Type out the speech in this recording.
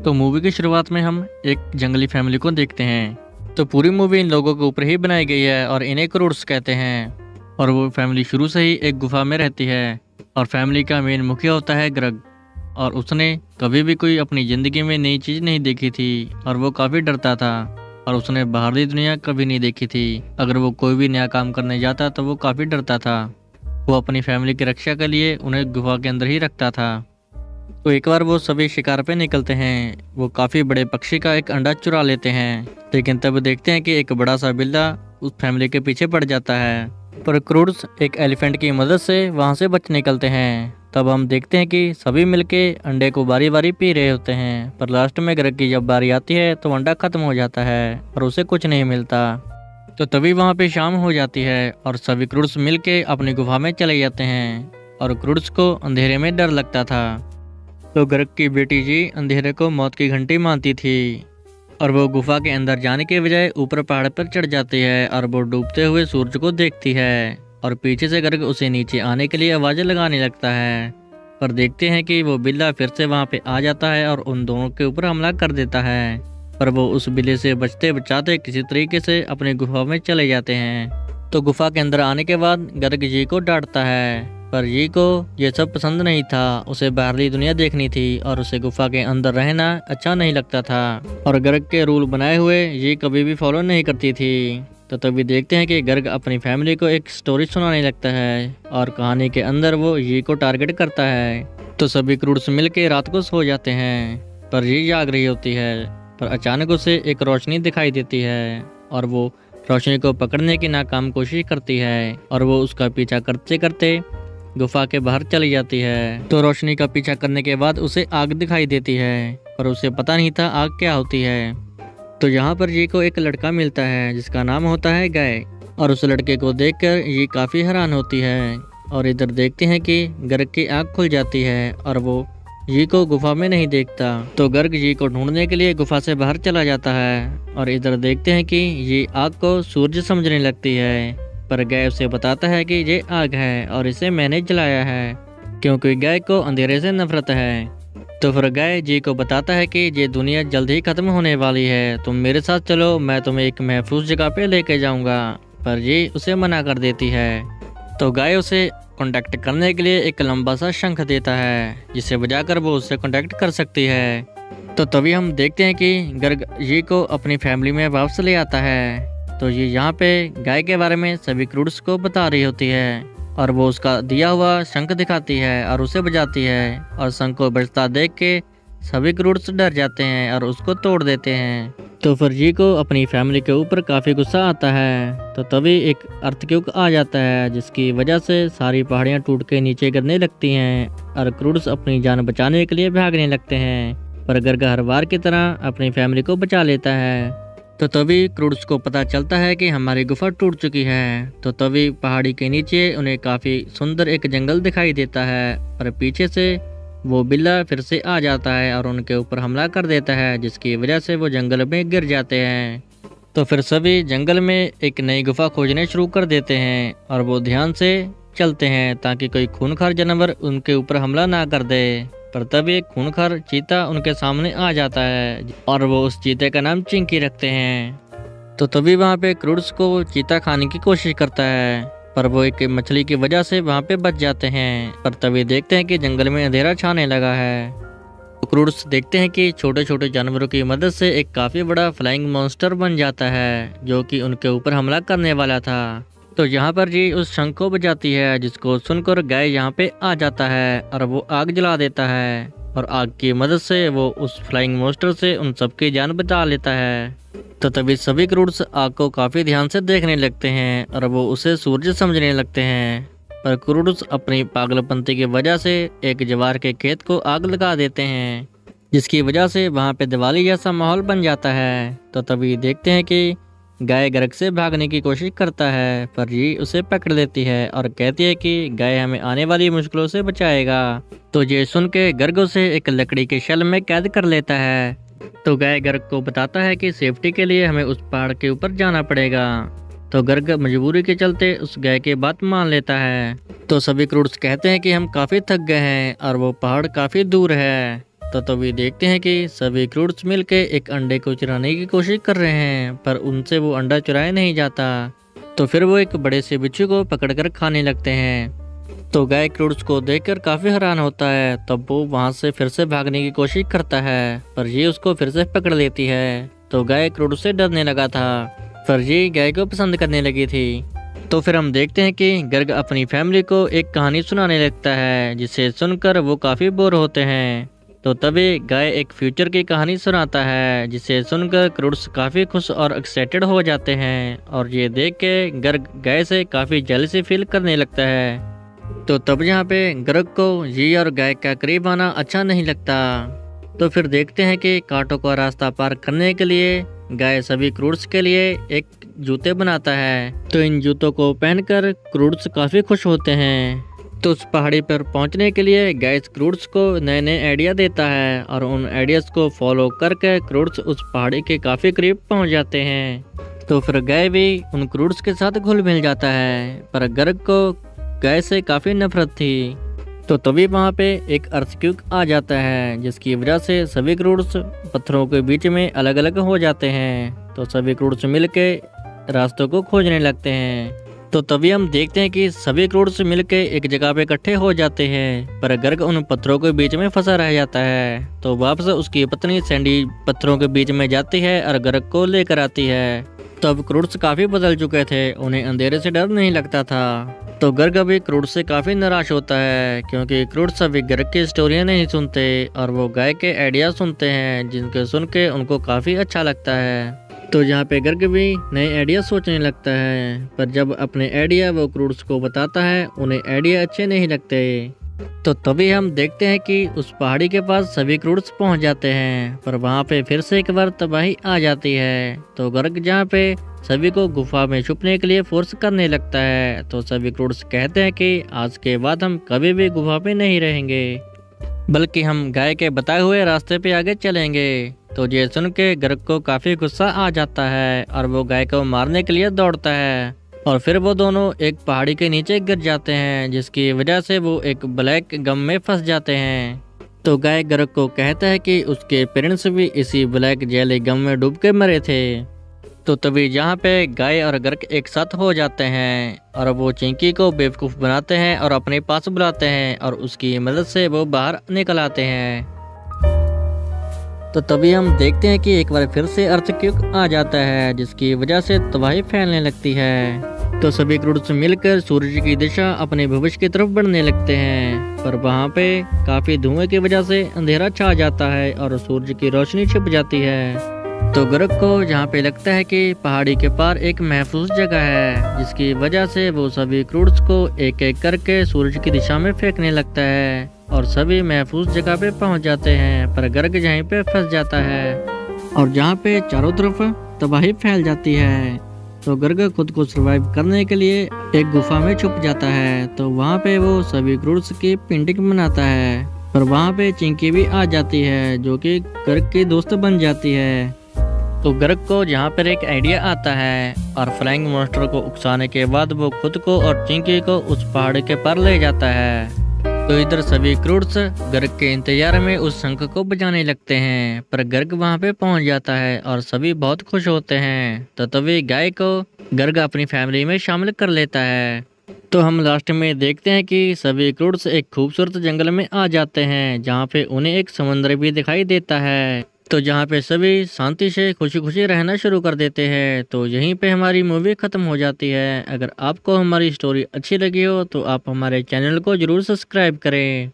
तो मूवी की शुरुआत में हम एक जंगली फैमिली को देखते हैं। तो पूरी मूवी इन लोगों के ऊपर ही बनाई गई है और इन्हें क्रूड्स कहते हैं। और वो फैमिली शुरू से ही एक गुफा में रहती है और फैमिली का मेन मुखिया होता है ग्रग। और उसने कभी भी कोई अपनी ज़िंदगी में नई चीज़ नहीं देखी थी और वो काफ़ी डरता था और उसने बाहरी दुनिया कभी नहीं देखी थी। अगर वो कोई भी नया काम करने जाता तो वो काफ़ी डरता था। वो अपनी फैमिली की रक्षा के लिए उन्हें गुफा के अंदर ही रखता था। तो एक बार वो सभी शिकार पे निकलते हैं। वो काफ़ी बड़े पक्षी का एक अंडा चुरा लेते हैं, लेकिन तब देखते हैं कि एक बड़ा सा बिल्ला उस फैमिली के पीछे पड़ जाता है। पर क्रूड्स एक एलिफेंट की मदद से वहाँ से बच निकलते हैं। तब हम देखते हैं कि सभी मिलके अंडे को बारी बारी पी रहे होते हैं। पर लास्ट में ग्रग की जब बारी आती है तो अंडा खत्म हो जाता है और उसे कुछ नहीं मिलता। तो तभी वहाँ पे शाम हो जाती है और सभी क्रूड्स मिलके अपनी गुफा में चले जाते हैं। और क्रूड्स को अंधेरे में डर लगता था। तो ग्रग की बेटी जी अंधेरे को मौत की घंटी मानती थी और वो गुफा के अंदर जाने के बजाय ऊपर पहाड़ पर चढ़ जाती है और वो डूबते हुए सूरज को देखती है। और पीछे से ग्रग उसे नीचे आने के लिए आवाज़ें लगाने लगता है। पर देखते हैं कि वो बिल्ला फिर से वहाँ पे आ जाता है और उन दोनों के ऊपर हमला कर देता है। पर वो उस बिल्ले से बचते बचाते किसी तरीके से अपनी गुफा में चले जाते हैं। तो गुफा के अंदर आने के बाद ग्रग जी को डांटता है, पर जी को ये सब पसंद नहीं था। उसे बाहरी दुनिया देखनी थी और उसे गुफा के अंदर रहना अच्छा नहीं लगता था। और ग्रग के रूल बनाए हुए ये कभी भी फॉलो नहीं करती थी। तो तभी देखते हैं कि ग्रग अपनी फैमिली को एक स्टोरी सुनाने लगता है और कहानी के अंदर वो ये को टारगेट करता है। तो सभी क्रूड्स मिलके रात को सो जाते हैं, पर ये जाग रही होती है। पर अचानक उसे एक रोशनी दिखाई देती है और वो रोशनी को पकड़ने की नाकाम कोशिश करती है और वो उसका पीछा करते करते गुफा के बाहर चली जाती है। तो रोशनी का पीछा करने के बाद उसे आग दिखाई देती है, पर उसे पता नहीं था आग क्या होती है। तो यहाँ पर जी को एक लड़का मिलता है जिसका नाम होता है गाय। और उस लड़के को देखकर ये काफ़ी हैरान होती है। और इधर देखते हैं कि गर्ग की आँख खुल जाती है और वो जी को गुफा में नहीं देखता। तो गर्ग जी को ढूंढने के लिए गुफा से बाहर चला जाता है। और इधर देखते हैं कि ये आग को सूरज समझने लगती है, पर गाय उसे बताता है कि ये आग है और इसे मैंने जलाया है, क्योंकि गाय को अंधेरे से नफरत है। तो फिर गाय जी को बताता है कि ये दुनिया जल्द ही खत्म होने वाली है, तुम मेरे साथ चलो, मैं तुम्हें एक महफूज जगह पे लेके जाऊंगा। पर ये उसे मना कर देती है। तो गाय उसे कांटेक्ट करने के लिए एक लंबा सा शंख देता है, जिसे बजाकर वो उससे कांटेक्ट कर सकती है। तो तभी हम देखते हैं कि गर्ग जी को अपनी फैमिली में वापस ले आता है। तो ये यहाँ पे गाय के बारे में सभी क्रूड्स को बता रही होती है और वो उसका दिया हुआ शंख दिखाती है और उसे बजाती है। और शंख को बजता देख के सभी क्रूड्स डर जाते हैं और उसको तोड़ देते हैं। तो फिर जी को अपनी फैमिली के ऊपर काफ़ी गुस्सा आता है। तो तभी एक अर्थक्वेक आ जाता है, जिसकी वजह से सारी पहाड़ियाँ टूट के नीचे गिरने लगती हैं और क्रूड्स अपनी जान बचाने के लिए भागने लगते हैं। पर गर्ग हर बार की तरह अपनी फैमिली को बचा लेता है। तो तभी क्रूड्स को पता चलता है कि हमारी गुफा टूट चुकी है। तो तभी पहाड़ी के नीचे उन्हें काफ़ी सुंदर एक जंगल दिखाई देता है, पर पीछे से वो बिल्ला फिर से आ जाता है और उनके ऊपर हमला कर देता है, जिसकी वजह से वो जंगल में गिर जाते हैं। तो फिर सभी जंगल में एक नई गुफा खोजने शुरू कर देते हैं और वो ध्यान से चलते हैं ताकि कोई खूंखार जानवर उनके ऊपर हमला ना कर दे। पर तभी एक खूंखार चीता उनके सामने आ जाता है और वो उस चीते का नाम चिंकी रखते हैं। तो तभी वहाँ पे क्रूड्स को चीता खाने की कोशिश करता है, पर वो एक मछली की वजह से वहाँ पे बच जाते हैं। पर तभी देखते हैं कि जंगल में अंधेरा छाने लगा है। तो क्रूड्स देखते हैं कि छोटे छोटे जानवरों की मदद से एक काफ़ी बड़ा फ्लाइंग मॉन्स्टर बन जाता है, जो कि उनके ऊपर हमला करने वाला था। तो यहाँ पर जी उस शंख को बजाती है, जिसको सुनकर गाय यहाँ पे आ जाता है और वो आग जला देता है। और आग की मदद से वो उस फ्लाइंग मॉन्स्टर से उन सबकी जान बचा लेता है। तो तभी सभी क्रूड्स आग को काफ़ी ध्यान से देखने लगते हैं और वो उसे सूरज समझने लगते हैं। पर क्रूड्स अपनी पागलपंती की वजह से एक जवार के खेत को आग लगा देते हैं, जिसकी वजह से वहाँ पे दिवाली जैसा माहौल बन जाता है। तो तभी देखते हैं कि गाय गर्ग से भागने की कोशिश करता है, पर ये उसे पकड़ लेती है और कहती है कि गाय हमें आने वाली मुश्किलों से बचाएगा। तो ये सुन के गर्ग उसे एक लकड़ी के शल में कैद कर लेता है। तो गाय गर्ग को बताता है कि सेफ्टी के लिए हमें उस पहाड़ के ऊपर जाना पड़ेगा। तो गर्ग मजबूरी के चलते उस गाय की बात मान लेता है। तो सभी क्रूड्स कहते हैं कि हम काफ़ी थक गए हैं और वो पहाड़ काफ़ी दूर है। तो तभी देखते हैं कि सभी क्रूड्स मिलके एक अंडे को चुराने की कोशिश कर रहे हैं, पर उनसे वो अंडा चुराया नहीं जाता। तो फिर वो एक बड़े से बिच्छू को पकड़कर खाने लगते हैं। तो गाय क्रूड्स को देखकर काफी हैरान होता है। तब वो वहां से फिर से भागने की कोशिश करता है, पर ये उसको फिर से पकड़ लेती है। तो गाय क्रूड्स से डरने लगा था, पर ये गाय को पसंद करने लगी थी। तो फिर हम देखते हैं कि गर्ग अपनी फैमिली को एक कहानी सुनाने लगता है, जिसे सुनकर वो काफी बोर होते हैं। तो तभी गाय एक फ्यूचर की कहानी सुनाता है, जिसे सुनकर क्रूड्स काफी खुश और एक्साइटेड हो जाते हैं। और ये देख के गर्ग गाय से काफी जेलसी फील करने लगता है। तो तब यहाँ पे गर्ग को ये और गाय का करीब आना अच्छा नहीं लगता। तो फिर देखते हैं कि कांटों का रास्ता पार करने के लिए गाय सभी क्रूड्स के लिए एक जूते बनाता है। तो इन जूतों को पहनकर क्रूड्स काफी खुश होते हैं। तो उस पहाड़ी पर पहुंचने के लिए गाय क्रूड्स को नए नए आइडिया देता है, और उन आइडियाज को फॉलो करके क्रूड्स उस पहाड़ी के काफी करीब पहुंच जाते हैं। तो फिर गाय भी उन क्रूड्स के साथ घुल मिल जाता है, पर गर्ग को गाय से काफी नफरत थी। तो तभी वहाँ पे एक अर्थक्वेक आ जाता है, जिसकी वजह से सभी क्रूड्स पत्थरों के बीच में अलग अलग हो जाते हैं। तो सभी क्रूड्स मिलके रास्तों को खोजने लगते हैं। तो तभी हम देखते हैं कि सभी क्रूड्स मिलके एक जगह पे इकट्ठे हो जाते हैं, पर गर्ग उन पत्थरों के बीच में फंसा रह जाता है। तो वापस उसकी पत्नी सैंडी पत्थरों के बीच में जाती है और गर्ग को लेकर आती है। तब क्रूड्स काफी बदल चुके थे, उन्हें अंधेरे से डर नहीं लगता था। तो गर्ग अभी क्रूड्स से काफी निराश होता है, क्योंकि क्रूड्स अभी गर्ग की स्टोरियां नहीं सुनते और वो गाय के आइडिया सुनते हैं, जिनके सुन के उनको काफी अच्छा लगता है। तो यहाँ पे गर्ग भी नए आइडिया सोचने लगता है, पर जब अपने आइडिया वो क्रूड्स को बताता है, उन्हें आइडिया अच्छे नहीं लगते। तो तभी हम देखते हैं कि उस पहाड़ी के पास सभी क्रूड्स पहुंच जाते हैं, पर वहां पे फिर से एक बार तबाही आ जाती है। तो गर्ग जहाँ पे सभी को गुफा में छुपने के लिए फोर्स करने लगता है। तो सभी क्रूड्स कहते हैं कि आज के बाद हम कभी भी गुफा पे नहीं रहेंगे, बल्कि हम गाय के बताए हुए रास्ते पे आगे चलेंगे। तो ये सुन के गर्ग को काफी गुस्सा आ जाता है और वो गाय को मारने के लिए दौड़ता है, और फिर वो दोनों एक पहाड़ी के नीचे गिर जाते हैं, जिसकी वजह से वो एक ब्लैक गम में फंस जाते हैं। तो गाय गर्ग को कहता है कि उसके पेरेंट्स भी इसी ब्लैक जेली गम में डूब के मरे थे। तो तभी यहाँ पे गाय और गर्ग एक साथ हो जाते हैं, और वो चिंकी को बेवकूफ़ बनाते हैं और अपने पास बुलाते हैं, और उसकी मदद से वो बाहर निकल आते हैं। तो तभी हम देखते हैं कि एक बार फिर से अर्थक्वेक आ जाता है, जिसकी वजह से तबाही फैलने लगती है। तो सभी क्रूड्स मिलकर सूरज की दिशा अपने भविष्य की तरफ बढ़ने लगते हैं, पर वहाँ पे काफी धुएं की वजह से अंधेरा छा जाता है और सूरज की रोशनी छिप जाती है। तो गर्ग को जहाँ पे लगता है कि पहाड़ी के पार एक महफूज जगह है, जिसकी वजह से वो सभी क्रूड्स को एक एक करके सूरज की दिशा में फेंकने लगता है, और सभी महफूज जगह पे पहुंच जाते हैं। पर गर्ग यहीं पे फंस जाता है, और जहाँ पे चारों तरफ तबाही फैल जाती है। तो गर्ग खुद को सरवाइव करने के लिए एक गुफा में छुप जाता है। तो वहाँ पे वो सभी क्रूड्स की पेंटिंग बनाता है, पर वहाँ पे चिंकी भी आ जाती है, जो कि गर्ग की दोस्त बन जाती है। तो गर्ग को यहाँ पर एक आइडिया आता है, और फ्लाइंग मॉन्स्टर को उकसाने के बाद वो खुद को और चिंकी को उस पहाड़ी के पार ले जाता है। तो इधर सभी क्रूड्स गर्ग के इंतजार में उस शंख को बजाने लगते हैं, पर गर्ग वहां पे पहुंच जाता है और सभी बहुत खुश होते हैं। तो तभी गाय को गर्ग अपनी फैमिली में शामिल कर लेता है। तो हम लास्ट में देखते हैं कि सभी क्रूड्स एक खूबसूरत जंगल में आ जाते हैं, जहाँ पे उन्हें एक समुद्र भी दिखाई देता है। तो जहाँ पे सभी शांति से खुशी खुशी रहना शुरू कर देते हैं। तो यहीं पे हमारी मूवी खत्म हो जाती है। अगर आपको हमारी स्टोरी अच्छी लगी हो तो आप हमारे चैनल को जरूर सब्सक्राइब करें।